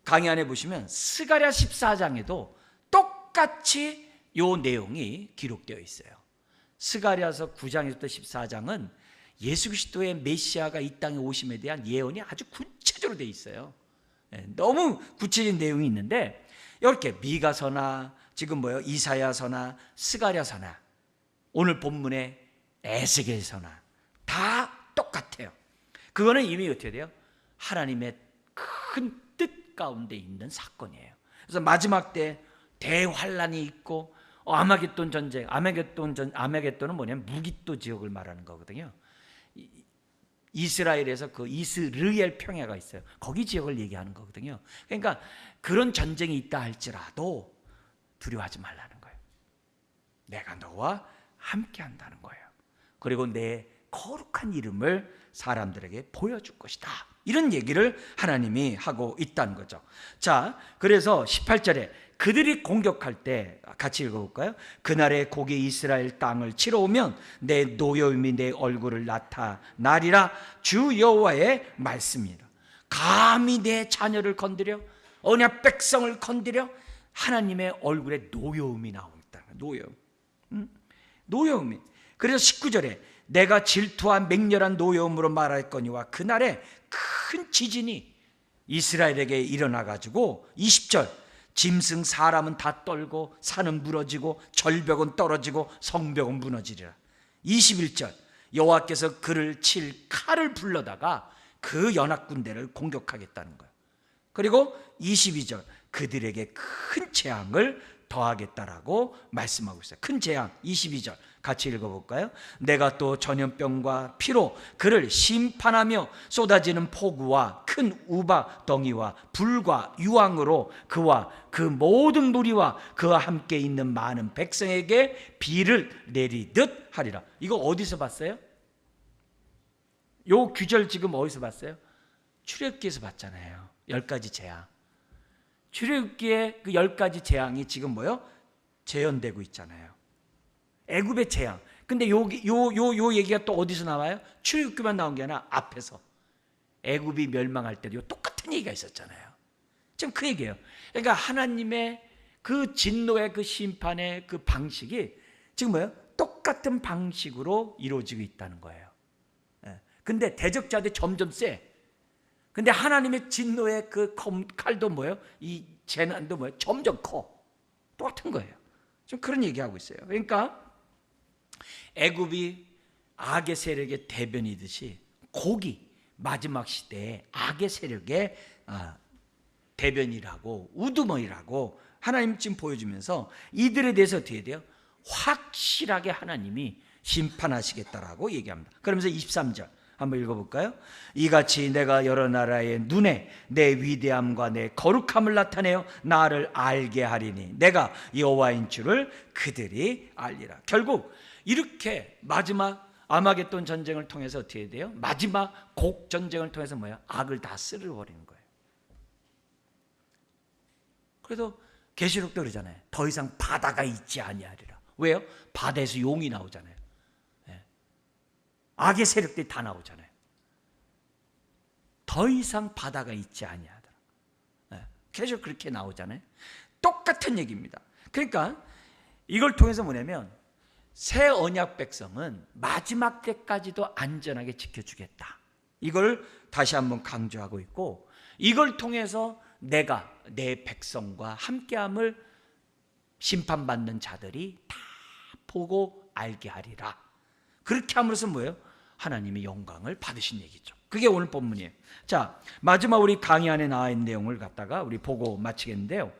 강의 안에 보시면 스가랴 14장에도 똑같이 요 내용이 기록되어 있어요. 스가랴서 9장에서부터 14장은 예수 그리스도의 메시아가 이 땅에 오심에 대한 예언이 아주 구체적으로 되어 있어요. 너무 구체적인 내용이 있는데 이렇게 미가서나 지금 이사야서나 스가랴서나 오늘 본문의 에스겔서나 다 똑같아요. 그거는 이미 어떻게 돼요? 하나님의 큰 뜻 가운데 있는 사건이에요. 그래서 마지막 때 대환란이 있고 아마겟돈 전쟁, 아마겟돈은 뭐냐면 무기또 지역을 말하는 거거든요. 이스라엘에서 그 이스르엘 평야가 있어요. 거기 지역을 얘기하는 거거든요. 그러니까 그런 전쟁이 있다 할지라도 두려워하지 말라는 거예요. 내가 너와 함께 한다는 거예요. 그리고 내 거룩한 이름을 사람들에게 보여줄 것이다. 이런 얘기를 하나님이 하고 있다는 거죠. 자, 그래서 18절에 그들이 공격할 때 같이 읽어볼까요? 그날의 곡이 이스라엘 땅을 치러 오면 내 노여움이 내 얼굴을 나타나리라. 주 여호와의 말씀이라. 감히 내 자녀를 건드려 언약 백성을 건드려 하나님의 얼굴에 노여움이 나온다. 노여움이. 그래서 19절에 내가 질투와 맹렬한 노여움으로 말할거니와 그날에 큰 지진이 이스라엘에게 일어나가지고 20절 짐승 사람은 다 떨고 산은 무너지고 절벽은 떨어지고 성벽은 무너지리라. 21절 여호와께서 그를 칠 칼을 불러다가 그 연합군대를 공격하겠다는 거예요. 그리고 22절 그들에게 큰 재앙을 더하겠다라고 말씀하고 있어요. 큰 재앙 22절 같이 읽어볼까요? 내가 또 전염병과 피로 그를 심판하며 쏟아지는 폭우와 큰 우박 덩이와 불과 유황으로 그와 그 모든 무리와 그와 함께 있는 많은 백성에게 비를 내리듯 하리라. 이거 어디서 봤어요? 요 규절 지금 어디서 봤어요? 출애굽기에서 봤잖아요. 10가지 재앙. 출애굽기의 그 10가지 재앙이 지금 뭐요? 재현되고 있잖아요. 애굽의 재앙. 근데 요 얘기가 또 어디서 나와요? 출애굽기만 나온 게 아니라 앞에서 애굽이 멸망할 때도 똑같은 얘기가 있었잖아요. 지금 그 얘기예요. 그러니까 하나님의 그 진노의 그 심판의 그 방식이 지금 뭐예요? 똑같은 방식으로 이루어지고 있다는 거예요. 근데 대적자들이 점점 세. 근데 하나님의 진노의 그 칼도 뭐예요? 이 재난도 뭐예요? 점점 커. 똑같은 거예요. 지금 그런 얘기하고 있어요. 그러니까 애굽이 악의 세력의 대변이듯이 고기 마지막 시대에 악의 세력의 대변이라고 우두머리라고 하나님 지금 보여주면서 이들에 대해서 어떻게 돼요? 확실하게 하나님이 심판하시겠다라고 얘기합니다. 그러면서 23절 한번 읽어볼까요? 이같이 내가 여러 나라의 눈에 내 위대함과 내 거룩함을 나타내어 나를 알게 하리니 내가 여호와인 줄을 그들이 알리라. 결국 이렇게 마지막 아마겟돈 전쟁을 통해서 어떻게 돼요? 마지막 곡 전쟁을 통해서 뭐야? 악을 다 쓸어버리는 거예요. 그래서 계시록도 그러잖아요. 더 이상 바다가 있지 아니하리라. 왜요? 바다에서 용이 나오잖아요. 악의 세력들이 다 나오잖아요. 더 이상 바다가 있지 아니하더라. 계속 그렇게 나오잖아요. 똑같은 얘기입니다. 그러니까 이걸 통해서 뭐냐면 새 언약 백성은 마지막 때까지도 안전하게 지켜주겠다. 이걸 다시 한번 강조하고 있고, 이걸 통해서 내가 내 백성과 함께함을 심판받는 자들이 다 보고 알게 하리라. 그렇게 함으로써 뭐예요? 하나님의 영광을 받으신 얘기죠. 그게 오늘 본문이에요. 자, 마지막 우리 강의 안에 나와 있는 내용을 갖다가 우리 보고 마치겠는데요.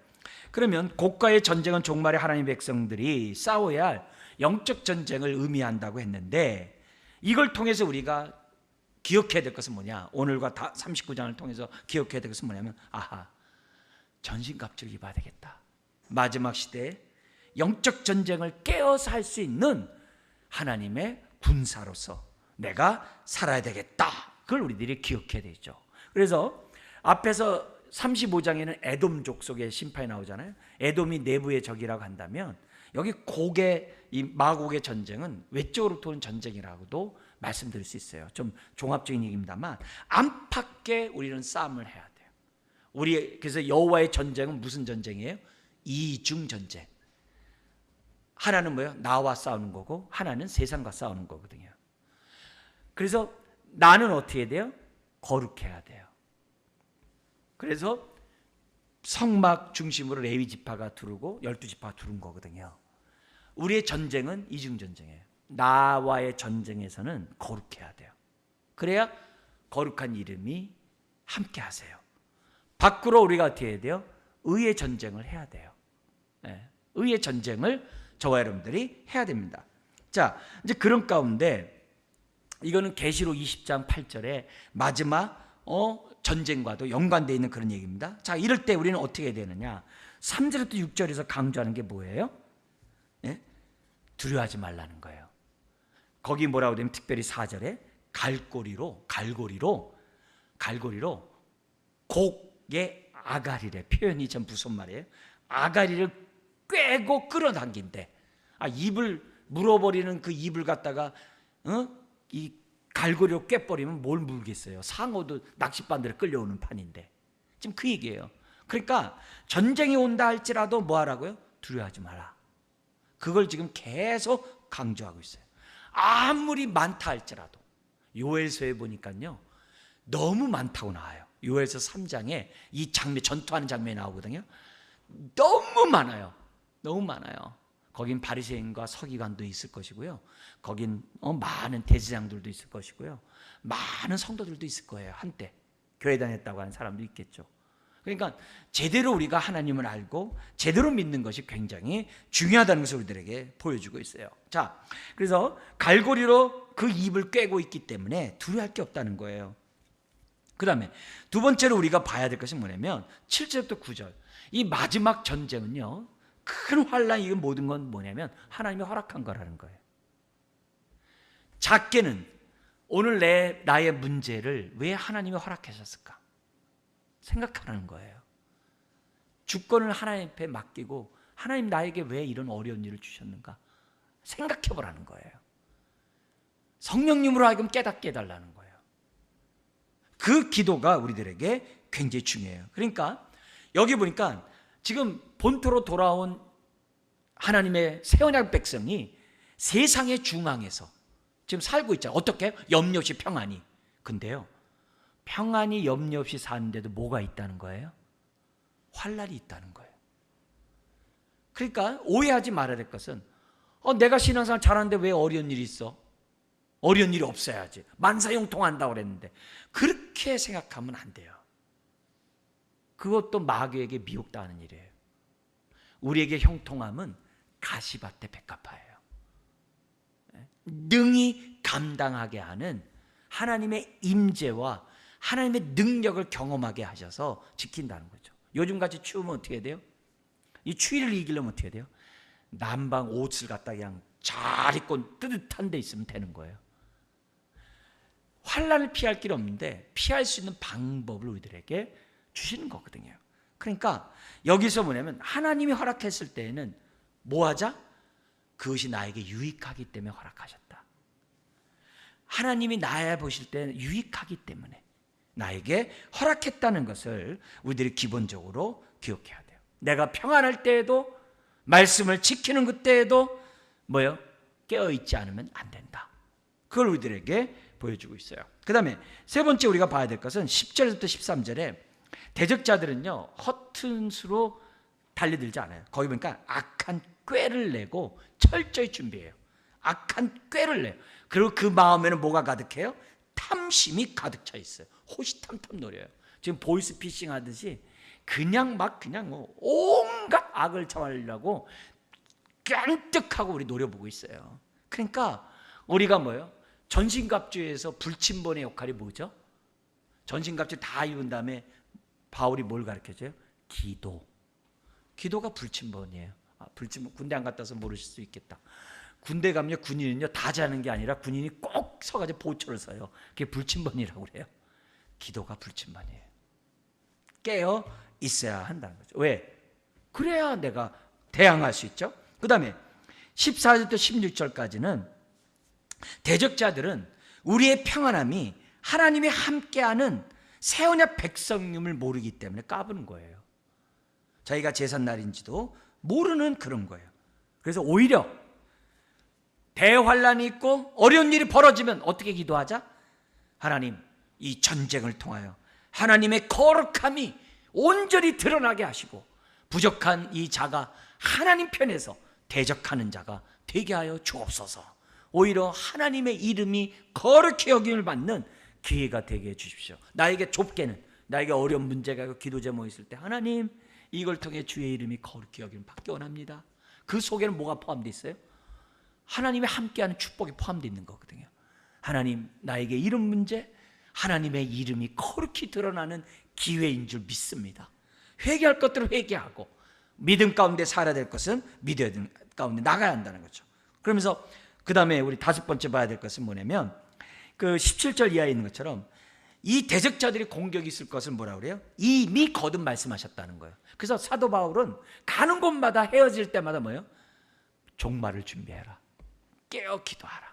그러면 고가의 전쟁은 종말의 하나님의 백성들이 싸워야 할 영적 전쟁을 의미한다고 했는데, 이걸 통해서 우리가 기억해야 될 것은 뭐냐? 오늘과 39장을 통해서 기억해야 될 것은 뭐냐면, 아하, 전신갑주를 입어야 되겠다. 마지막 시대에 영적 전쟁을 깨어서 할 수 있는 하나님의 군사로서 내가 살아야 되겠다. 그걸 우리들이 기억해야 되죠. 그래서 앞에서 35장에는 에돔 족속의 심판이 나오잖아요. 에돔이 내부의 적이라고 한다면 여기 곡의 이 마곡의 전쟁은 외적으로 도는 전쟁이라고도 말씀드릴 수 있어요. 좀 종합적인 얘기입니다만 안팎에 우리는 싸움을 해야 돼요. 그래서 여호와의 전쟁은 무슨 전쟁이에요? 이중 전쟁. 하나는 뭐예요? 나와 싸우는 거고 하나는 세상과 싸우는 거거든요. 그래서 나는 어떻게 해야 돼요? 거룩해야 돼요. 그래서 성막 중심으로 레위 지파가 두르고 12지파가 두른 거거든요. 우리의 전쟁은 이중 전쟁이에요. 나와의 전쟁에서는 거룩해야 돼요. 그래야 거룩한 이름이 함께 하세요. 밖으로 우리가 어떻게 해야 돼요? 의의 전쟁을 해야 돼요. 의의 전쟁을 저와 여러분들이 해야 됩니다. 자, 이제 그런 가운데 이거는 계시록 20장 8절에 마지막 전쟁과도 연관되어 있는 그런 얘기입니다. 자, 이럴 때 우리는 어떻게 해야 되느냐? 3절부터 6절에서 강조하는 게 뭐예요? 두려워하지 말라는 거예요. 거기 뭐라고 되면 특별히 4절에 갈고리로 곡의 아가리래. 표현이 참 무슨 말이에요? 아가리를 꿰고 끌어당긴대. 입을 물어버리는 그 입을 갖다가 이 갈고리로 꿰버리면 뭘 물겠어요? 상어도 낚싯바늘에 끌려오는 판인데. 지금 그 얘기예요. 그러니까 전쟁이 온다 할지라도 뭐 하라고요? 두려워하지 마라. 그걸 지금 계속 강조하고 있어요. 아무리 많다 할지라도. 요엘서에 보니까요, 너무 많다고 나와요. 요엘서 3장에 이 장면, 전투하는 장면이 나오거든요. 너무 많아요. 너무 많아요. 거긴 바리새인과 서기관도 있을 것이고요. 거긴 많은 대제사장들도 있을 것이고요. 많은 성도들도 있을 거예요. 한때 교회 다녔다고 하는 사람도 있겠죠. 그러니까 제대로 우리가 하나님을 알고 제대로 믿는 것이 굉장히 중요하다는 것을 우리들에게 보여주고 있어요. 자, 그래서 갈고리로 그 입을 꿰고 있기 때문에 두려워할 게 없다는 거예요. 그 다음에 두 번째로 우리가 봐야 될 것은 뭐냐면 7절부터 9절, 이 마지막 전쟁은요, 큰 환란, 이건 모든 건 뭐냐면 하나님이 허락한 거라는 거예요. 작게는 오늘 나의 문제를 왜 하나님이 허락하셨을까 생각하라는 거예요. 주권을 하나님 앞에 맡기고 하나님 나에게 왜 이런 어려운 일을 주셨는가 생각해 보라는 거예요. 성령님으로 하여금 깨닫게 해달라는 거예요. 그 기도가 우리들에게 굉장히 중요해요. 그러니까 여기 보니까 지금 본토로 돌아온 하나님의 새 언약 백성이 세상의 중앙에서 지금 살고 있잖아요. 어떻게? 염려 없이 평안히. 근데요, 평안히 염려 없이 사는데도 뭐가 있다는 거예요? 환난이 있다는 거예요. 그러니까 오해하지 말아야 될 것은 내가 신앙생활 잘하는데 왜 어려운 일이 있어? 어려운 일이 없어야지. 만사형통한다고 그랬는데 그렇게 생각하면 안 돼요. 그것도 마귀에게 미혹당하는 일이에요. 우리에게 형통함은 가시밭에 백합화예요. 능히 감당하게 하는 하나님의 임재와 하나님의 능력을 경험하게 하셔서 지킨다는 거죠. 요즘같이 추우면 어떻게 해야 돼요? 이 추위를 이기려면 어떻게 해야 돼요? 난방 옷을 갖다 그냥 잘 입고 뜨뜻한 데 있으면 되는 거예요. 환난을 피할 길 없는데 피할 수 있는 방법을 우리들에게 주시는 거거든요. 그러니까 여기서 뭐냐면 하나님이 허락했을 때에는 뭐 하자? 그것이 나에게 유익하기 때문에 허락하셨다. 하나님이 나에 보실 때는 유익하기 때문에 나에게 허락했다는 것을 우리들이 기본적으로 기억해야 돼요. 내가 평안할 때에도 말씀을 지키는 그때에도 뭐예요? 깨어있지 않으면 안 된다. 그걸 우리들에게 보여주고 있어요. 그 다음에 세 번째 우리가 봐야 될 것은 10절부터 13절에 대적자들은요, 허튼 수로 달려들지 않아요. 거기 보니까 악한 꾀를 내고 철저히 준비해요. 악한 꾀를 내요. 그리고 그 마음에는 뭐가 가득해요? 탐심이 가득 차 있어요. 호시탐탐 노려요. 지금 보이스피싱 하듯이 그냥 온갖 악을 청하려고 깜뜩하고 우리 노려보고 있어요. 그러니까 우리가 뭐예요? 전신갑주에서 불침번의 역할이 뭐죠? 전신갑주 다 입은 다음에 바울이 뭘 가르쳐줘요? 기도. 기도가 불침번이에요. 불침번, 군대 안 갔다 와서 모르실 수 있겠다. 군대 가면 군인은요, 다 자는 게 아니라 군인이 꼭 서가지고 보초를 써요. 그게 불침번이라고 그래요. 기도가 불침번이에요. 깨어 있어야 한다는 거죠. 왜? 그래야 내가 대항할 수 있죠. 그 다음에 14절부터 16절까지는 대적자들은 우리의 평안함이 하나님이 함께하는 새 언약 백성임을 모르기 때문에 까부는 거예요. 자기가 제삿날인지도 모르는 그런 거예요. 그래서 오히려 대환란이 있고 어려운 일이 벌어지면 어떻게 기도하자? 하나님, 이 전쟁을 통하여 하나님의 거룩함이 온전히 드러나게 하시고 부족한 이 자가 하나님 편에서 대적하는 자가 되게 하여 주옵소서. 오히려 하나님의 이름이 거룩히 여김을 받는 기회가 되게 해주십시오. 나에게 좁게는, 나에게 어려운 문제가 있고 기도 제목이 있을 때 하나님, 이걸 통해 주의 이름이 거룩히 여김을 받기 원합니다. 그 속에는 뭐가 포함되어 있어요? 하나님의 함께하는 축복이 포함되어 있는 거거든요. 하나님, 나에게 이런 문제, 하나님의 이름이 거룩히 드러나는 기회인 줄 믿습니다. 회개할 것들을 회개하고 믿음 가운데 살아야 될 것은 믿음 가운데 나가야 한다는 거죠. 그러면서 그 다음에 우리 다섯 번째 봐야 될 것은 뭐냐면 그 17절 이하에 있는 것처럼 이 대적자들이 공격이 있을 것을 뭐라고 그래요? 이미 거듭 말씀하셨다는 거예요. 그래서 사도 바울은 가는 곳마다 헤어질 때마다 뭐예요? 종말을 준비해라. 깨어 기도하라.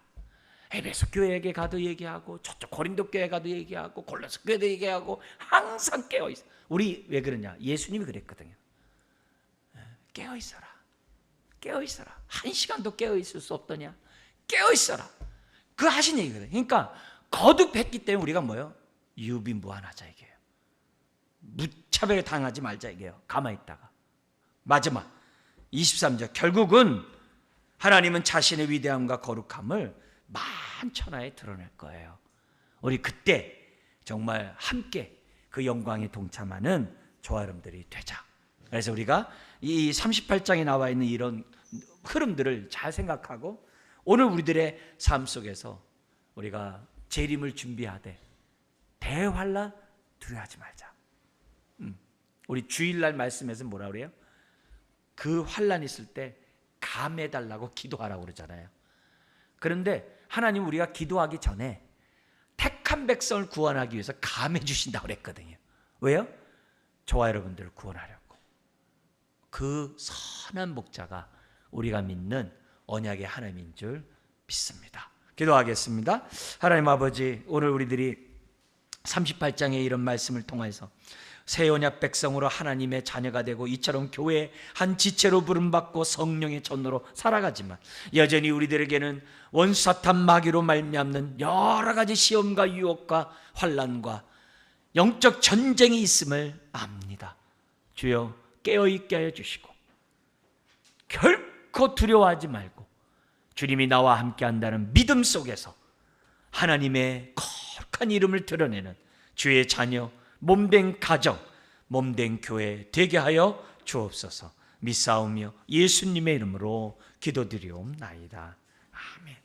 에베소 교회에게 가도 얘기하고 저쪽 고린도 교회 가도 얘기하고 골로새 교회도 얘기하고 항상 깨어 있어. 우리 왜 그러냐? 예수님이 그랬거든요. 깨어 있어라. 깨어 있어라. 한 시간도 깨어 있을 수 없더냐? 깨어 있어라. 그 하신 얘기거든요. 그러니까 거듭했기 때문에 우리가 뭐예요? 유비무환하자 이게요. 무차별에 당하지 말자 이게요. 가만히 있다가 마지막 23절, 결국은 하나님은 자신의 위대함과 거룩함을 만천하에 드러낼 거예요. 우리 그때 정말 함께 그 영광에 동참하는 저와 여러분들이 되자. 그래서 우리가 이 38장에 나와 있는 이런 흐름들을 잘 생각하고 오늘 우리들의 삶 속에서 우리가 재림을 준비하되 대환란 두려워하지 말자. 우리 주일날 말씀에서 뭐라 그래요? 그 환란 있을 때 감해달라고 기도하라고 그러잖아요. 그런데 하나님 우리가 기도하기 전에 택한 백성을 구원하기 위해서 감해 주신다고 그랬거든요. 왜요? 저와 여러분들을 구원하려고. 그 선한 목자가 우리가 믿는 언약의 하나님인 줄 믿습니다. 기도하겠습니다. 하나님 아버지, 오늘 우리들이 38장의 이런 말씀을 통해서 새 언약 백성으로 하나님의 자녀가 되고 이처럼 교회의 한 지체로 부름받고 성령의 전도로 살아가지만 여전히 우리들에게는 원수 사탄 마귀로 말미암는 여러 가지 시험과 유혹과 환난과 영적 전쟁이 있음을 압니다. 주여 깨어있게 하여 주시고 결코 두려워하지 말고 주님이 나와 함께 한다는 믿음 속에서 하나님의 거룩한 이름을 드러내는 주의 자녀 몸된 가정, 몸된 교회 되게 하여 주옵소서. 믿사오며 예수님의 이름으로 기도드리옵나이다. 아멘.